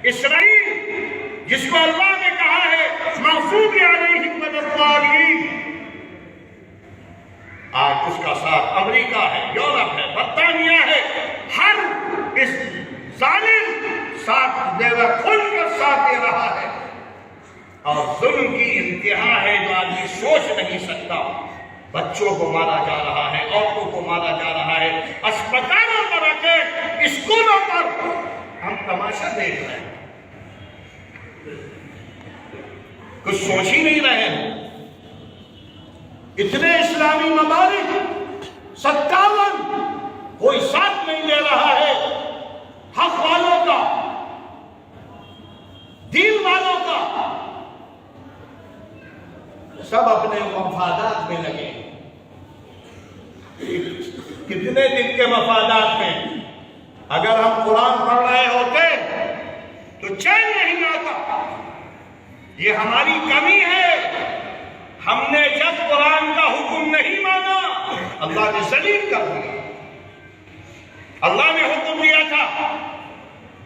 اسرائیل جس کو اللہ نے کہا ہے مغضوب علیہم الضالین، آج اس کا ساتھ امریکہ ہے، یورپ ہے، برطانیہ ہے، ہر اس ظالم ساتھ کھل کر ساتھ دے رہا ہے، اور ظلم کی انتہا ہے جو آدمی سوچ نہیں سکتا۔ بچوں کو مارا جا رہا ہے، عورتوں کو مارا جا رہا ہے، اسپتالوں پر رکھ کے اسکولوں پر ہم تماشا دیکھ رہے ہیں، کچھ سوچ ہی نہیں رہے ہیں۔ اتنے اسلامی ممالک 57 کوئی ساتھ نہیں دے رہا ہے حق والوں کا، دین والوں کا، سب اپنے مفادات میں لگے۔ کتنے دن کے مفادات میں؟ اگر ہم قرآن پڑھ رہے ہوتے تو چین نہیں آتا۔ یہ ہماری کمی ہے، ہم نے جب قرآن کا حکم نہیں مانا اللہ نے ذلیل کر دیا۔ اللہ نے حکم دیا تھا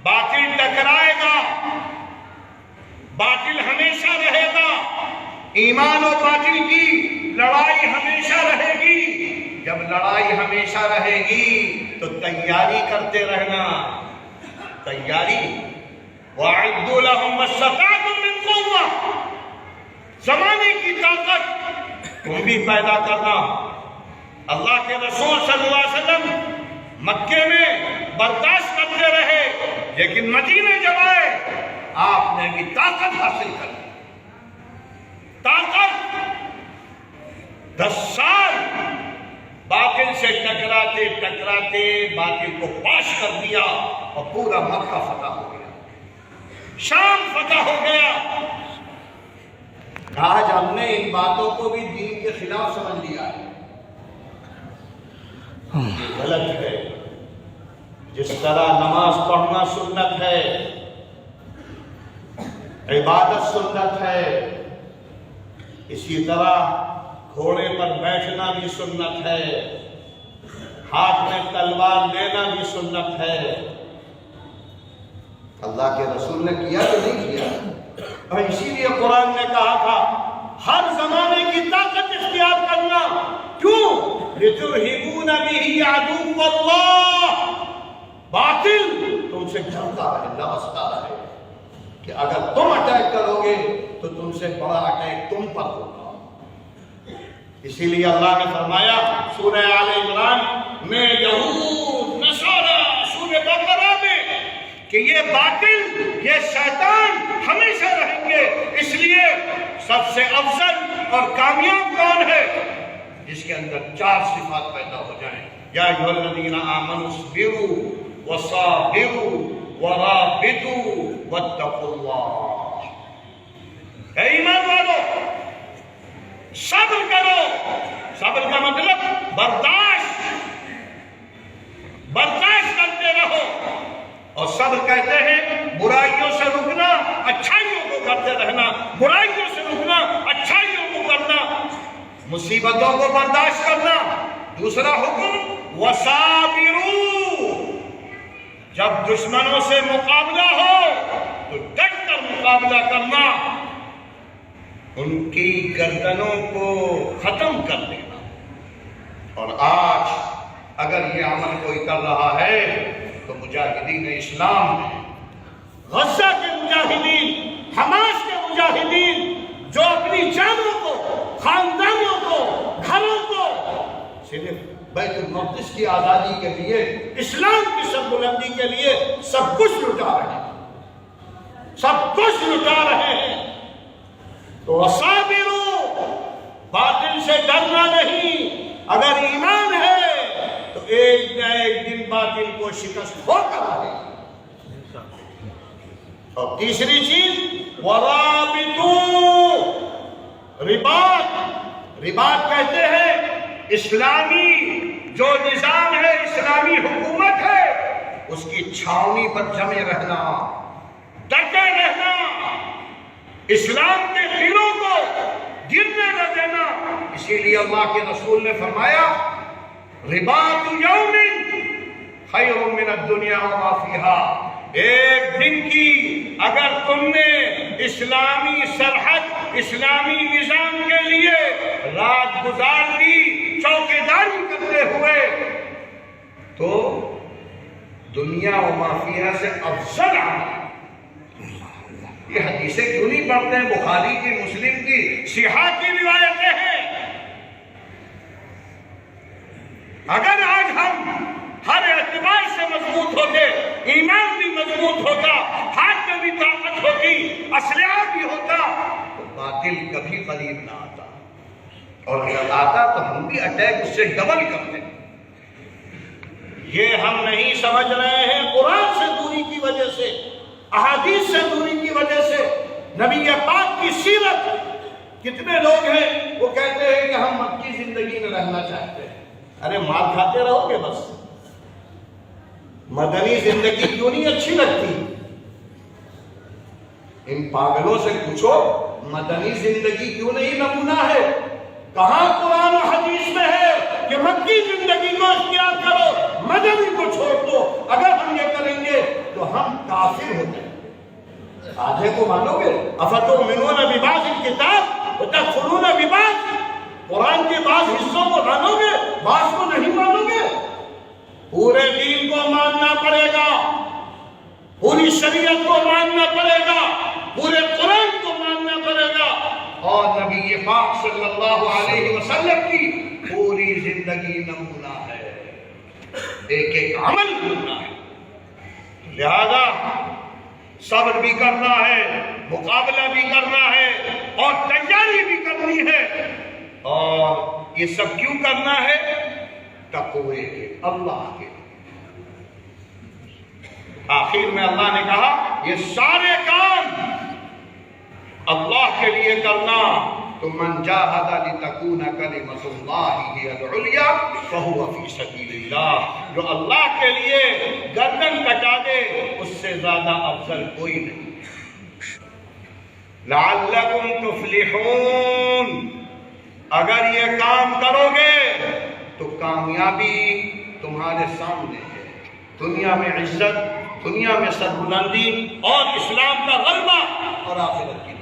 باطل ٹکرائے گا، باطل ہمیشہ رہے گا، ایمان اور باطل کی لڑائی ہمیشہ رہے گی۔ جب لڑائی ہمیشہ رہے گی تو تیاری کرتے رہنا، تیاری۔ وَأَعِدُّوا لَهُم مَّا اسْتَطَعْتُم مِّن قُوَّةٍ، زمانے کی طاقت تم بھی پیدا کرنا۔ اللہ کے رسول صلی اللہ علیہ وسلم مکے میں برداشت کرتے رہے، لیکن مدینے جب آئے آپ نے بھی طاقت حاصل کر لی۔ طاقت 10 سال باطل سے ٹکراتے ٹکراتے باطل کو پاش کر دیا اور پورا مکہ فتح ہو گیا، شام فتح ہو گیا۔ آج ہم نے ان باتوں کو بھی دین کے خلاف سمجھ لیا ہے، یہ غلط ہے۔ جس طرح نماز پڑھنا سنت ہے، عبادت سنت ہے، اسی طرح گھوڑے پر بیٹھنا بھی سنت ہے، ہاتھ میں تلوار لینا بھی سنت ہے۔ اللہ کے رسول نے کیا تو نہیں کیا، اور اسی لیے قرآن نے کہا تھا ہر زمانے کی طاقت اختیار کرنا۔ کیوں؟ لِتُرْهِبُونَ بِهِ عَدُوَّ اللَّهِ، باطل تم سے ڈرتا رہے، لرزتا رہے کہ اگر تم اٹیک کرو گے تو تم سے بڑا اٹیک تم پر ہوگا۔ اسی لیے اللہ نے فرمایا سورہ آل عمران میں، یہود، نصارہ، سورہ بقرہ میں، کہ یہ باطل، یہ شیطان ہمیشہ رہیں گے۔ اس لیے سب سے افضل اور کامیاب کون ہے؟ جس کے اندر 4 صفات پیدا ہو جائیں۔ یا ایھا الذین آمنوا اصبروا وصابروا ورابطوا واتقوا اللہ۔ اے ایمان والو، صبر کرو۔ صبر کا مطلب برداشت کرتے رہو، اور صبر کہتے ہیں برائیوں سے رکنا، اچھائیوں کو کرتے رہنا، برائیوں سے رکنا، اچھائیوں کو کرنا، مصیبتوں کو برداشت کرنا۔ دوسرا حکم وصابروا، جب دشمنوں سے مقابلہ ہو تو ڈٹ کر مقابلہ کرنا، ان کی گردنوں کو ختم کر دینا۔ اور آج اگر یہ عمل کوئی کر رہا ہے تو مجاہدین اسلام ہیں، غزہ کے مجاہدین، حماس کے مجاہدین، جو اپنی جانوں کو، خاندانوں کو، گھروں کو صرف بیت المقدس کی آزادی کے لیے، اسلام کی سربلندی کے لیے سب کچھ لٹا رہے ہیں، سب کچھ لٹا رہے ہیں۔ تو وصابروا، باطل سے ڈرنا نہیں۔ اگر ایمان ہے تو ایک نہ ایک دن باطل کو شکست ہو کر آئے۔ اور تیسری چیز ورابطوا، رباط کہتے ہیں اسلامی جو نظام ہے، اسلامی حکومت ہے، اس کی چھاؤنی پر جمے رہنا، ڈٹے رہنا، اسلام کے قلعوں کو گرنے نہ دینا۔ اسی لیے اللہ کے رسول نے فرمایا رباط یوم خیر من الدنیا وما فیہا، ایک دن کی اگر تم نے اسلامی سرحد اسلامی نظام کے لیے رات گزار دی چوکیداری کرتے ہوئے تو دنیا و مافیہ سے افضل عمل. یہ حدیثیں کیوں نہیں پڑھتے ہیں؟ بخاری کی مسلم کی صحاح کی روایتیں ہیں. اگر آج ہم ہر اعتبار سے مضبوط ہوتے، ایمان بھی مضبوط ہوتا، ہاتھ میں بھی طاقت ہوتی، اسلحہ بھی ہوتا، تو باطل کبھی قریب نہ آتا، اور اگر آتا تو ہم بھی اٹیک اس سے ڈبل کرتے. یہ ہم نہیں سمجھ رہے ہیں. قرآن سے دوری کی وجہ سے، احادیث سے دوری کی وجہ سے، نبی پاک کی سیرت. کتنے لوگ ہیں وہ کہتے ہیں کہ ہم مکی زندگی میں رہنا چاہتے ہیں. ارے مال کھاتے رہو گے بس، مدنی زندگی کیوں نہیں اچھی لگتی؟ ان پاگلوں سے پوچھو مدنی زندگی کیوں نہیں نمونہ ہے؟ کہاں قرآن و حدیث میں ہے کہ مکی زندگی کو اختیار کرو، مدنی کو چھوڑ دو؟ اگر ہم یہ کریں گے تو ہم کافر ہوتے ہیں. آدھے کو مانو گے؟ افتؤمنون ببعض الکتاب وتکفرون ببعض. قرآن کے بعض حصوں کو مانو گے، بعض کو نہیں مانو گے. پورے دین کو ماننا پڑے گا، پوری شریعت کو ماننا پڑے گا، پورے قرآن کو ماننا پڑے گا، اور نبی پاک صلی اللہ علیہ وسلم کی پوری زندگی نمونہ ہے، ایک ایک عمل نمونہ ہے. لہذا صبر بھی کرنا ہے، مقابلہ بھی کرنا ہے، اور تیاری بھی کرنی ہے. اور یہ سب کیوں کرنا ہے؟ تقوی کے، اللہ کے. آخر میں اللہ نے کہا یہ سارے کام اللہ کے لیے کرنا. تو من جاہد لتکون کلمۃ اللہ ہی العلیٰ فہو فی سبیل اللہ. جو اللہ کے لیے گردن کٹا دے اس سے زیادہ افضل کوئی نہیں. لعلکم تفلحون. اگر یہ کام کرو گے تو کامیابی تمہارے سامنے ہے. دنیا میں عزت، دنیا میں سربلندی اور اسلام کا غلبہ، اور آخرت کی